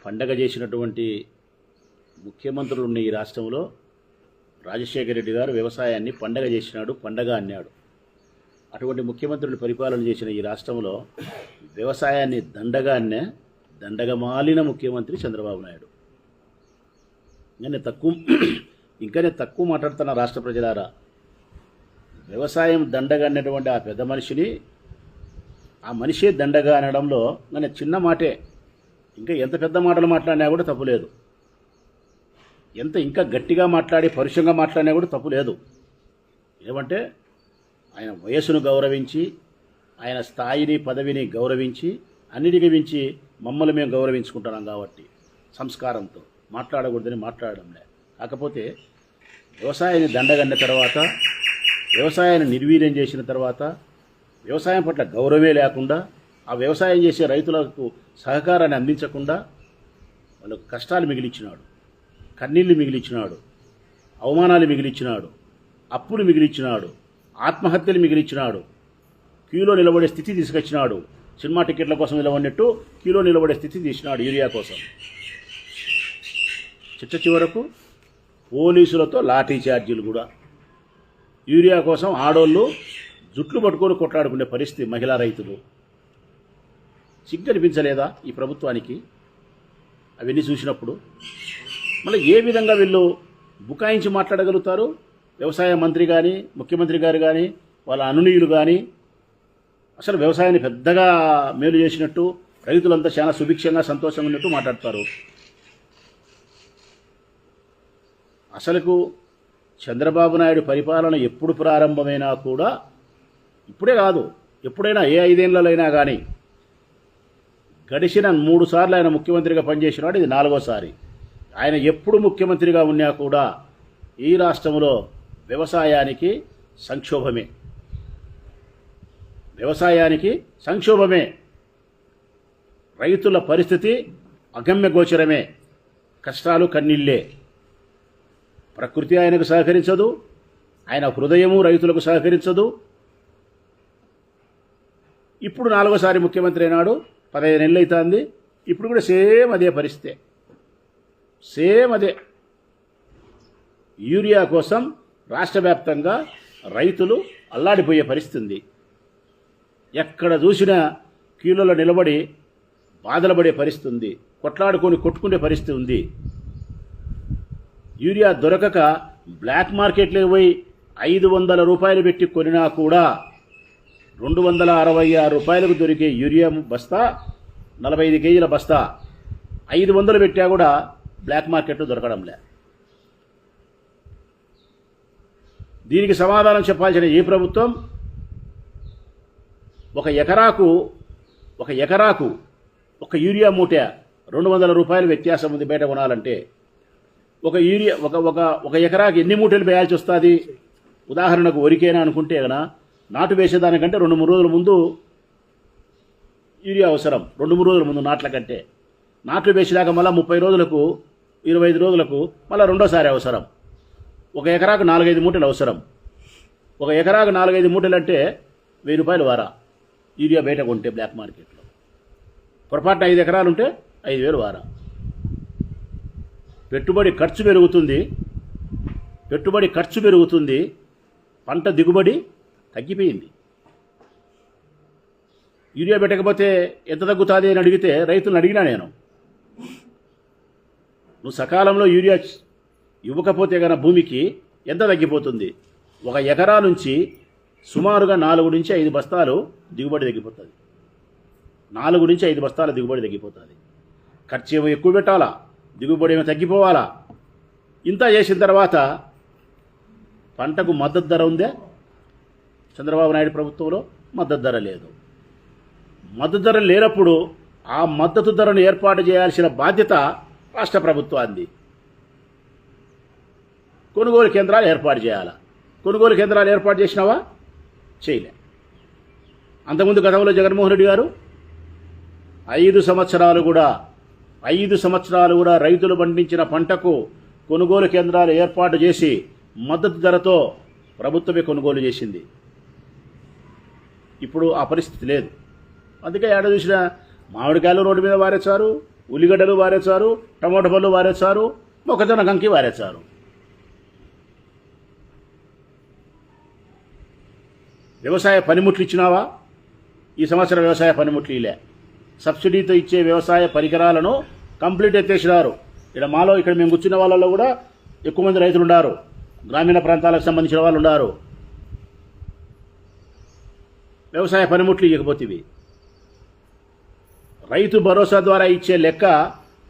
పండగ చేసినటువంటి ముఖ్యమంత్రులు ఉన్న ఈ రాష్ట్రంలో రాజశేఖర రెడ్డి గారు వ్యవసాయాన్ని పండగ చేసినాడు, పండగ అన్నాడు. అటువంటి ముఖ్యమంత్రులు పరిపాలన చేసిన ఈ రాష్ట్రంలో వ్యవసాయాన్ని దండగానే దండగమాలిన ముఖ్యమంత్రి చంద్రబాబు నాయుడు. ఇంకానే తక్కువ మాట్లాడుతున్న రాష్ట్ర ప్రజలారా, వ్యవసాయం దండగా అన్నటువంటి ఆ పెద్ద మనిషిని ఆ మనిషే దండగా అనడంలో నేను చిన్న మాటే. ఇంకా ఎంత పెద్ద మాటలు మాట్లాడినా కూడా తప్పు లేదు, ఇంకా గట్టిగా మాట్లాడి పరుషంగా మాట్లాడినా కూడా తప్పు లేదు. ఏమంటే ఆయన వయస్సును గౌరవించి, ఆయన స్థాయిని పదవిని గౌరవించి, అన్నిటికీ మించి మమ్మల్ని మేము గౌరవించుకుంటున్నాం కాబట్టి సంస్కారంతో మాట్లాడకూడదని మాట్లాడడంలే. కాకపోతే వ్యవసాయాన్ని దండగన్న తర్వాత, వ్యవసాయాన్ని నిర్వీర్యం చేసిన తర్వాత, వ్యవసాయం పట్ల గౌరవమే లేకుండా, ఆ వ్యవసాయం చేసే రైతులకు సహకారాన్ని అందించకుండా వాళ్ళకు కష్టాలు మిగిలిచ్చినాడు, కన్నీళ్లు మిగిలిచ్చినాడు, అవమానాలు మిగిలిచ్చినాడు, అప్పులు మిగిలిచ్చినాడు, ఆత్మహత్యలు మిగిలిచ్చినాడు, క్యూలో నిలబడే స్థితి తీసుకొచ్చినాడు. సినిమా టికెట్ల కోసం నిలబడినట్టు క్యూలో నిలబడే స్థితి తీసినాడు యూరియా కోసం. చివరకు పోలీసులతో లాఠీ ఛార్జీలు కూడా. యూరియా కోసం ఆడోళ్ళు జుట్లు పట్టుకొని కొట్లాడుకునే పరిస్థితి మహిళా రైతులు. సిగ్గనిపించలేదా ఈ ప్రభుత్వానికి అవన్నీ చూసినప్పుడు? మళ్ళీ ఏ విధంగా వీళ్ళు బుకాయించి మాట్లాడగలుగుతారు? వ్యవసాయ మంత్రి కానీ, ముఖ్యమంత్రి గారు కానీ, వాళ్ళ అనునీయులు కానీ అసలు వ్యవసాయాన్ని పెద్దగా మేలు చేసినట్టు, రైతులంతా చాలా సుభిక్షంగా సంతోషంగా ఉన్నట్టు మాట్లాడతారు. అసలుకు చంద్రబాబు నాయుడు పరిపాలన ఎప్పుడు ప్రారంభమైనా కూడా, ఇప్పుడే కాదు ఎప్పుడైనా ఏ 5 ఏళ్లైనా కానీ, గడిచిన 3 సార్లు ఆయన ముఖ్యమంత్రిగా పనిచేసినాడు, ఇది 4వసారి. ఆయన ఎప్పుడు ముఖ్యమంత్రిగా ఉన్నా కూడా ఈ రాష్ట్రంలో వ్యవసాయానికి సంక్షోభమే, వ్యవసాయానికి సంక్షోభమే. రైతుల పరిస్థితి అగమ్యగోచరమే, కష్టాలు కన్నీళ్ళే. ప్రకృతి ఆయనకు సహకరించదు, ఆయన హృదయము రైతులకు సహకరించదు. ఇప్పుడు 4వసారి ముఖ్యమంత్రి అయినాడు, 15 నెలలు అవుతుంది. ఇప్పుడు కూడా సేమ్ అదే పరిస్థితే, సేమ్ అదే. యూరియా కోసం రాష్ట్ర వ్యాప్తంగా రైతులు అల్లాడిపోయే పరిస్థితి ఉంది. ఎక్కడ చూసినా క్యూలలో నిలబడి బాధలు పడే పరిస్థితి ఉంది, కొట్టుకునే పరిస్థితి ఉంది. యూరియా దొరకక బ్లాక్ మార్కెట్లోకి పోయి 500 రూపాయలు పెట్టి కొనినా కూడా 266 రూపాయలకు దొరికే యూరియా బస్తా, 45 కేజీల బస్తా 500 పెట్టా కూడా బ్లాక్ మార్కెట్లో దొరకడంలే. దీనికి సమాధానం చెప్పాల్సిన ఈ ప్రభుత్వం ఒక ఎకరాకు ఒక యూరియా మూట 200 రూపాయలు వ్యత్యాసం ఉంది బయట కొనాలంటే. ఒక ఎకరాకి ఎన్ని మూటలు వేయాల్సి వస్తుంది? ఉదాహరణకు వరికేనా అనుకుంటే కనుక నాటు వేసేదానికంటే 2-3 రోజుల ముందు యూరియా అవసరం. 2-3 రోజుల ముందు నాట్ల కంటే. నాట్లు వేసేదాకా మళ్ళీ 30 రోజులకు 25 రోజులకు మళ్ళీ రెండోసారి అవసరం. ఒక ఎకరాకు 4-5 మూటలు అవసరం. ఒక ఎకరాకు 4-5 మూటలు అంటే 1000 రూపాయలు వారా యూరియా బయట కొంటే బ్లాక్ మార్కెట్లో. పొరపాటున 5 ఎకరాలు ఉంటే 5000 వారా. పెట్టుబడి ఖర్చు పెరుగుతుంది, పంట దిగుబడి తగ్గిపోయింది. యూరియా పెట్టకపోతే ఎంత తగ్గుతుంది అని అడిగితే రైతులను అడిగినా నేను, నువ్వు సకాలంలో యూరియా ఇవ్వకపోతే కనుక భూమికి ఎంత తగ్గిపోతుంది? 1 ఎకరా నుంచి సుమారుగా 4-5 బస్తాలు దిగుబడి తగ్గిపోతుంది. 4-5 బస్తాల దిగుబడి తగ్గిపోతుంది. ఖర్చు ఏమో ఎక్కువ పెట్టాలా, దిగుబడి ఏమో తగ్గిపోవాలా. ఇంత చేసిన తర్వాత పంటకు మద్దతు ధర ఉందే? చంద్రబాబు నాయుడు ప్రభుత్వంలో మద్దతు ధర లేదు. మద్దతు ధర లేనప్పుడు ఆ మద్దతు ధరను ఏర్పాటు చేయాల్సిన బాధ్యత రాష్ట్ర ప్రభుత్వాన్ని. కొనుగోలు కేంద్రాలు ఏర్పాటు చేయాలా? కొనుగోలు కేంద్రాలు ఏర్పాటు చేసినావా? చేయలే. అంతకుముందు గతంలో జగన్మోహన్ రెడ్డి గారు 5 సంవత్సరాలు కూడా రైతులు పండించిన పంటకు కొనుగోలు కేంద్రాలు ఏర్పాటు చేసి మద్దతు ధరతో ప్రభుత్వమే కొనుగోలు చేసింది. ఇప్పుడు ఆ పరిస్థితి లేదు. అందుకే ఏడ చూసినా మామిడికాయలు రోడ్డు మీద వారేసారు, ఉల్లిగడ్డలు వారేసారు, టమోటా పళ్ళు వారేసారు, మొక్కజొన్న కంకి వారేసారు. వ్యవసాయ పనిముట్లు ఇచ్చినావా? ఈ సంవత్సరం వ్యవసాయ పనిముట్లు ఇలే. సబ్సిడీతో ఇచ్చే వ్యవసాయ పరికరాలను కంప్లీట్ ఎత్తేసినారు. ఇక్కడ మేము కూర్చున్న వాళ్ళలో కూడా ఎక్కువ మంది రైతులు ఉన్నారు, గ్రామీణ ప్రాంతాలకు సంబంధించిన వాళ్ళు ఉన్నారు. వ్యవసాయ పనిముట్లు ఇవ్వకపోతేవి. రైతు భరోసా ద్వారా ఇచ్చే లెక్క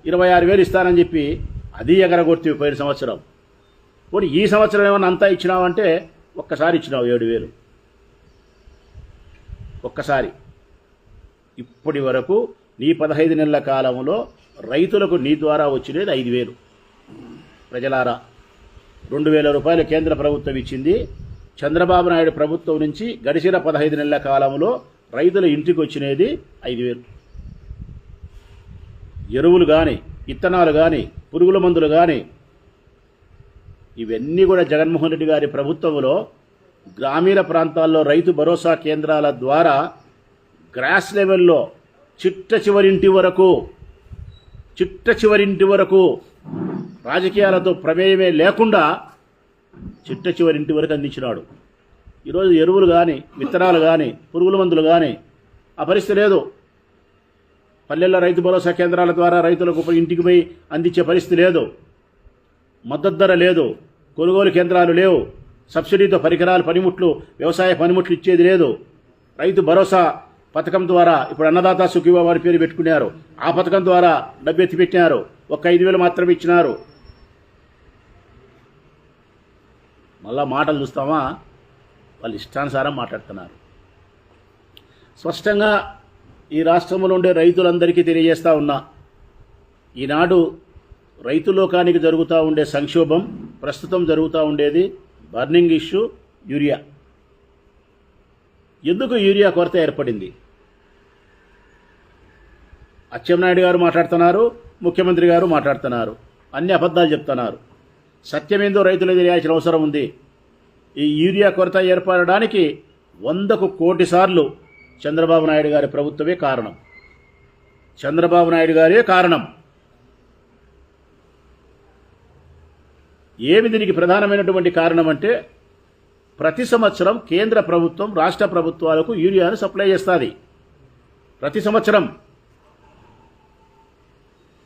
26,000 ఇస్తానని చెప్పి అది ఎగరగొట్టివి పోయిన సంవత్సరం. పోనీ ఈ సంవత్సరం ఏమన్నా అంతా ఇచ్చినావంటే ఒక్కసారి ఇచ్చినావు 7,000. ఒక్కసారి. ఇప్పటి వరకు నీ 15 నెలల కాలంలో రైతులకు నీ ద్వారా వచ్చినది 5,000. ప్రజలారా, 2,000 రూపాయలు కేంద్ర ప్రభుత్వం ఇచ్చింది. చంద్రబాబు నాయుడు ప్రభుత్వం నుంచి గడిచిన 15 నెలల కాలంలో రైతుల ఇంటికి వచ్చినది 5,000. ఎరువులు కానీ, విత్తనాలు కానీ, పురుగుల మందులు కానీ, ఇవన్నీ కూడా జగన్మోహన్ రెడ్డి గారి ప్రభుత్వంలో గ్రామీణ ప్రాంతాల్లో రైతు భరోసా కేంద్రాల ద్వారా గ్రాస్ లెవెల్లో చిట్ట చివరింటి వరకు రాజకీయాలతో ప్రమేయమే లేకుండా చిట్ట చివరింటి వరకు అందించినాడు. ఈరోజు ఎరువులు కానీ, విత్తనాలు కానీ, పురుగుల మందులు కానీ ఆ పరిస్థితి లేదు. పల్లెల్లో రైతు భరోసా కేంద్రాల ద్వారా రైతులకు ఇంటికి పోయి అందించే పరిస్థితి లేదు. మద్దతు ధర లేదు, కొనుగోలు కేంద్రాలు లేవు, సబ్సిడీతో పరికరాలు, పనిముట్లు, వ్యవసాయ పనిముట్లు ఇచ్చేది లేదు. రైతు భరోసా పథకం ద్వారా ఇప్పుడు అన్నదాత సుఖీభవ వారి పేరు పెట్టుకున్నారు. ఆ పథకం ద్వారా డబ్బు ఎత్తిపెట్టినారు. ఒక్క 5,000 మాత్రమే ఇచ్చినారు. మళ్ళా మాటలు చూస్తామా, వాళ్ళు ఇష్టానుసారం మాట్లాడుతున్నారు. స్పష్టంగా ఈ రాష్ట్రంలో ఉండే రైతులందరికీ తెలియజేస్తా ఉన్నా, ఈనాడు రైతు లోకానికి జరుగుతూ ఉండే సంక్షోభం, ప్రస్తుతం జరుగుతూ ఉండేది బర్నింగ్ ఇష్యూ యూరియా. ఎందుకు యూరియా కొరత ఏర్పడింది? అచ్చెన్నాయుడు గారు మాట్లాడుతున్నారు, ముఖ్యమంత్రి గారు మాట్లాడుతున్నారు, అన్ని అబద్ధాలు చెప్తున్నారు. సత్యమేందో రైతులకు తెలియాల్సిన అవసరం ఉంది. ఈ యూరియా కొరత ఏర్పడడానికి 100 కోటి సార్లు చంద్రబాబు నాయుడు గారి ప్రభుత్వమే కారణం. చంద్రబాబు నాయుడు గారే కారణం. ఏమి దీనికి ప్రధానమైనటువంటి కారణం అంటే, ప్రతి సంవత్సరం కేంద్ర ప్రభుత్వం రాష్ట్ర ప్రభుత్వాలకు యూరియాను సప్లై చేస్తుంది. ప్రతి సంవత్సరం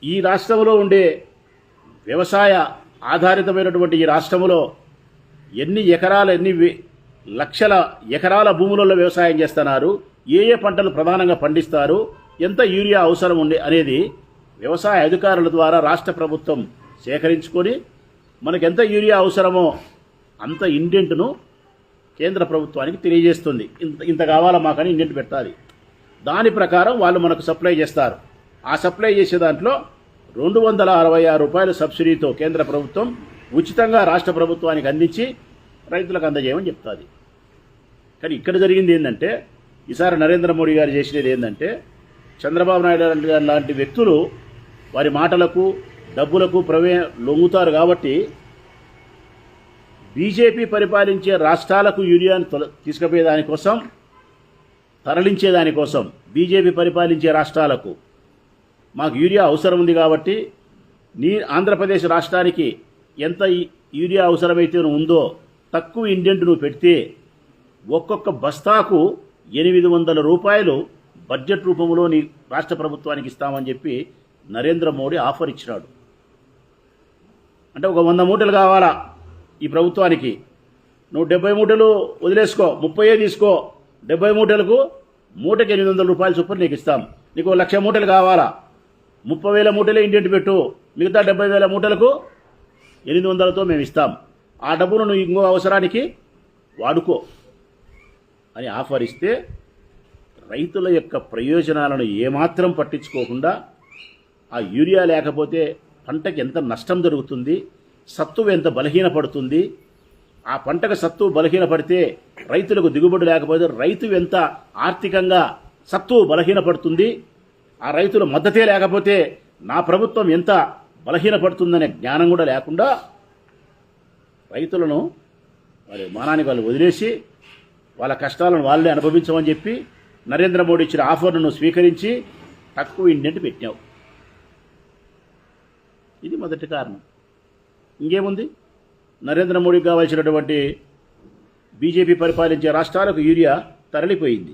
ఈ రాష్ట్రంలో ఉండే వ్యవసాయ ఆధారితమైనటువంటి ఈ రాష్ట్రంలో ఎన్ని లక్షల ఎకరాల భూములలో వ్యవసాయం చేస్తున్నారు, ఏ పంటలు ప్రధానంగా పండిస్తారు, ఎంత యూరియా అవసరం ఉంది అనేది వ్యవసాయ అధికారుల ద్వారా రాష్ట్ర ప్రభుత్వం సేకరించుకొని మనకెంత యూరియా అవసరమో అంత ఇండెంట్ను కేంద్ర ప్రభుత్వానికి తెలియజేస్తుంది. ఇంత కావాలా మాకని ఇండెంట్ పెట్టాలి. దాని ప్రకారం వాళ్ళు మనకు సప్లై చేస్తారు. ఆ సప్లై చేసే దాంట్లో 266 రూపాయల సబ్సిడీతో కేంద్ర ప్రభుత్వం ఉచితంగా రాష్ట్ర ప్రభుత్వానికి అందించి రైతులకు అందజేయమని చెప్తుంది. కానీ ఇక్కడ జరిగింది ఏంటంటే, ఈసారి నరేంద్ర మోడీ గారు చేసినది ఏంటంటే, చంద్రబాబు నాయుడు గారు లాంటి వ్యక్తులు వారి మాటలకు, డబ్బులకు లొంగుతారు కాబట్టి బీజేపీ పరిపాలించే రాష్ట్రాలకు యూరియాను తీసుకుపోయేదానికోసం, తరలించేదానికోసం బీజేపీ పరిపాలించే రాష్ట్రాలకు మాకు యూరియా అవసరం ఉంది కాబట్టి ఆంధ్రప్రదేశ్ రాష్ట్రానికి ఎంత యూరియా అవసరమైతే ఉందో తక్కువ ఇండెంట్ నువ్వు పెడితే ఒక్కొక్క బస్తాకు 800 రూపాయలు బడ్జెట్ రూపంలో నీ రాష్ట్ర ప్రభుత్వానికి ఇస్తామని చెప్పి నరేంద్ర మోడీ ఆఫర్ ఇచ్చినాడు. అంటే ఒక 100 మూటలు కావాలా ఈ ప్రభుత్వానికి, నువ్వు 70 మూటలు వదిలేసుకో, 30 తీసుకో, 70 మూటలకు మూటకి 800 రూపాయల చొప్పున నీకు ఇస్తాం. నీకు 1,00,000 మూటలు కావాలా, 30,000 మూటలే ఇండెంట్ పెట్టు, మిగతా 70,000 మూటలకు 800తో మేము ఇస్తాం. ఆ డబ్బును నువ్వు ఇంకో అవసరానికి వాడుకో అని ఆఫర్ ఇస్తే, రైతుల యొక్క ప్రయోజనాలను ఏమాత్రం పట్టించుకోకుండా ఆ యూరియా లేకపోతే పంటకి ఎంత నష్టం జరుగుతుంది, సత్తువు ఎంత బలహీనపడుతుంది, ఆ పంటకు సత్తువు బలహీనపడితే రైతులకు దిగుబడి లేకపోతే రైతు ఎంత ఆర్థికంగా సత్తువు బలహీనపడుతుంది, ఆ రైతుల మద్దతే లేకపోతే నా ప్రభుత్వం ఎంత బలహీనపడుతుందనే జ్ఞానం కూడా లేకుండా రైతులను వారి మానానికి వాళ్ళు వదిలేసి వాళ్ళ కష్టాలను వాళ్ళే అనుభవించమని చెప్పి నరేంద్ర మోడీ ఇచ్చిన ఆఫర్ను స్వీకరించి తక్కువ ఇండెంట్ పెట్టావు. ఇది మొదటి కారణం. ఇంకేముంది, నరేంద్ర మోడీకి కావాల్సినటువంటి బీజేపీ పరిపాలించే రాష్ట్రాలకు యూరియా తరలిపోయింది.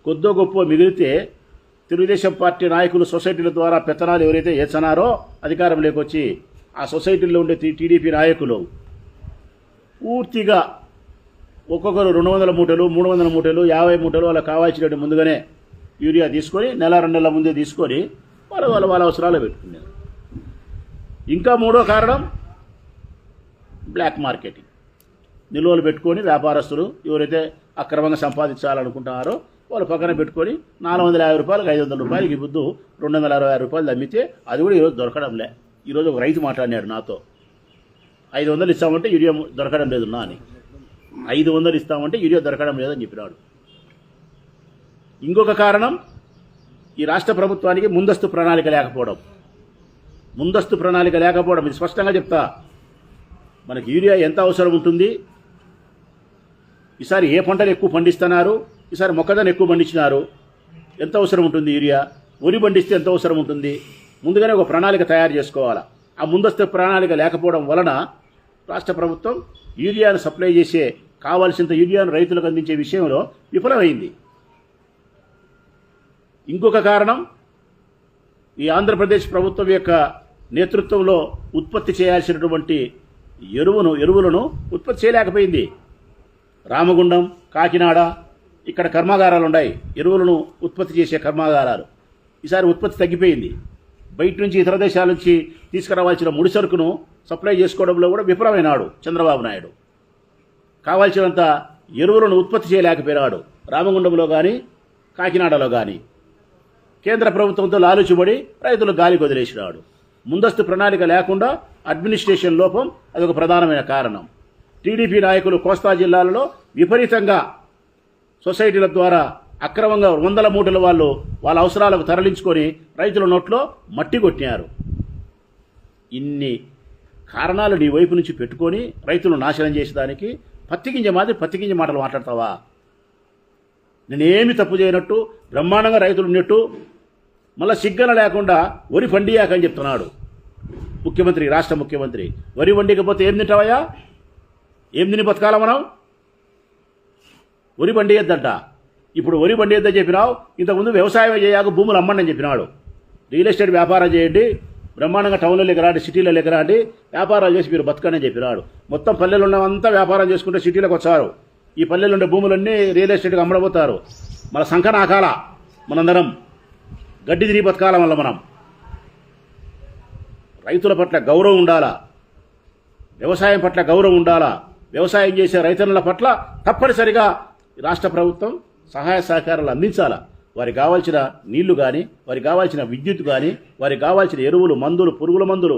కొద్దో గొప్ప మిగిలితే తెలుగుదేశం పార్టీ నాయకులు సొసైటీల ద్వారా పెత్తనాలు ఎవరైతే చేస్తున్నారో అధికారంలోకి వచ్చి ఆ సొసైటీల్లో ఉండే టీడీపీ నాయకులు పూర్తిగా ఒక్కొక్కరు 200 మూటలు 300 మూటలు 50 మూటలు వాళ్ళకి కావాల్సినట్టు ముందుగానే యూరియా తీసుకొని నెల 2 నెలల ముందే తీసుకొని వాళ్ళ అవసరాలు పెట్టుకున్నారు. ఇంకా మూడో కారణం బ్లాక్ మార్కెటింగ్. నిల్వలు పెట్టుకొని వ్యాపారస్తులు ఎవరైతే అక్రమంగా సంపాదించాలనుకుంటున్నారో వాళ్ళు పక్కన పెట్టుకొని 450 రూపాయలకు 500 రూపాయలకి బుద్ధు 260 రూపాయలు అమ్మితే అది కూడా ఈరోజు దొరకడంలే. ఈరోజు ఒక రైతు మాట్లాడినాడు నాతో, 500 ఇస్తామంటే యూరియా దొరకడం లేదు నా అని, 500 ఇస్తామంటే యూరియా దొరకడం లేదని చెప్పినాడు. ఇంకొక కారణం ఈ రాష్ట్ర ప్రభుత్వానికి ముందస్తు ప్రణాళిక లేకపోవడం. ఇది స్పష్టంగా చెప్తా. మనకి యూరియా ఎంత అవసరం ఉంటుంది, ఈసారి ఏ పంటలు ఎక్కువ పండిస్తున్నారు, ఈసారి మొక్కజొన్న ఎక్కువ పండించినారు, ఎంత అవసరం ఉంటుంది యూరియా, వరి పండిస్తే ఎంత అవసరం ఉంటుంది, ముందుగానే ఒక ప్రణాళిక తయారు చేసుకోవాలా. ఆ ముందస్తు ప్రణాళిక లేకపోవడం వలన రాష్ట్ర ప్రభుత్వం యూరియాను సప్లై చేసే కావాల్సినంత యూరియాను రైతులకు అందించే విషయంలో విఫలమైంది. ఇంకొక కారణం ఈ ఆంధ్రప్రదేశ్ ప్రభుత్వం యొక్క నేతృత్వంలో ఉత్పత్తి చేయాల్సినటువంటి ఎరువులను ఉత్పత్తి చేయలేకపోయింది. రామగుండం, కాకినాడ ఇక్కడ కర్మాగారాలు ఉన్నాయి, ఎరువులను ఉత్పత్తి చేసే కర్మాగారాలు. ఈసారి ఉత్పత్తి తగ్గిపోయింది. బయట నుంచి ఇతర దేశాల నుంచి తీసుకురావాల్సిన ముడి సరుకును సప్లై చేసుకోవడంలో కూడా విఫలమైనాడు చంద్రబాబు నాయుడు. కావాల్సినంత ఎరువులను ఉత్పత్తి చేయలేకపోయినాడు రామగుండంలో కానీ కాకినాడలో కానీ. కేంద్ర ప్రభుత్వంతో లాలుచుబడి రైతులు గాలికి వదిలేసినాడు. ముందస్తు ప్రణాళిక లేకుండా అడ్మినిస్ట్రేషన్ లోపం అదొక ప్రధానమైన కారణం. టీడీపీ నాయకులు కోస్తా జిల్లాలలో విపరీతంగా సొసైటీల ద్వారా అక్రమంగా 100 మూటల వాళ్ళ అవసరాలకు తరలించుకొని రైతుల నోట్లో మట్టి కొట్టినారు. ఇన్ని కారణాలు నీ వైపు నుంచి పెట్టుకొని రైతులను నాశనం చేసేదానికి పత్తిగింజ మాటలు మాట్లాడతావా? నేనేమి తప్పు చేయనట్టు బ్రహ్మాండంగా రైతులు ఉన్నట్టు మళ్ళీ సిగ్గన లేకుండా వరి పండియాకని చెప్తున్నాడు ముఖ్యమంత్రి, రాష్ట్ర ముఖ్యమంత్రి. వరి వండికపోతే ఏం తింటావయ్యా? ఏం తిని బతకాల మనం? వరి పండియద్దంట. ఇప్పుడు వరి పండియద్దని చెప్పినావు, ఇంతకుముందు వ్యవసాయం చేయాక భూములు అమ్మండి అని చెప్పినాడు. రియల్ ఎస్టేట్ వ్యాపారం చేయండి, బ్రహ్మాండంగా టౌన్లో ఎగరాండి, సిటీలో ఎగరాండి, వ్యాపారాలు చేసి మీరు బతకని చెప్పినాడు. మొత్తం పల్లెలు ఉన్నవంతా వ్యాపారం చేసుకుంటే సిటీలకు వచ్చారు. ఈ పల్లెలు ఉండే భూములన్నీ రియల్ ఎస్టేట్కి అమ్మడబోతారు. మన సంఖన ఆకాల, మనందరం గడ్డి తిరిగి బతకాల. వల్ల మనం రైతుల పట్ల గౌరవం ఉండాలా, వ్యవసాయం పట్ల గౌరవం ఉండాలా. వ్యవసాయం చేసే రైతన్నుల పట్ల తప్పనిసరిగా రాష్ట్ర ప్రభుత్వం సహాయ సహకారాలు అందించాలా. వారికి కావాల్సిన నీళ్లు కానీ, వారికి కావాల్సిన విద్యుత్ కానీ, వారికి కావాల్సిన ఎరువులు, మందులు, పురుగుల మందులు,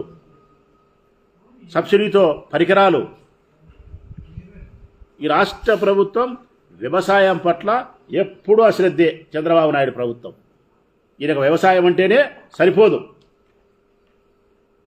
సబ్సిడీతో పరికరాలు. ఈ రాష్ట్ర ప్రభుత్వం వ్యవసాయం పట్ల ఎప్పుడూ అశ్రద్ధే చంద్రబాబు నాయుడు ప్రభుత్వం. ఈయనకు వ్యవసాయం అంటేనే సరిపోదు.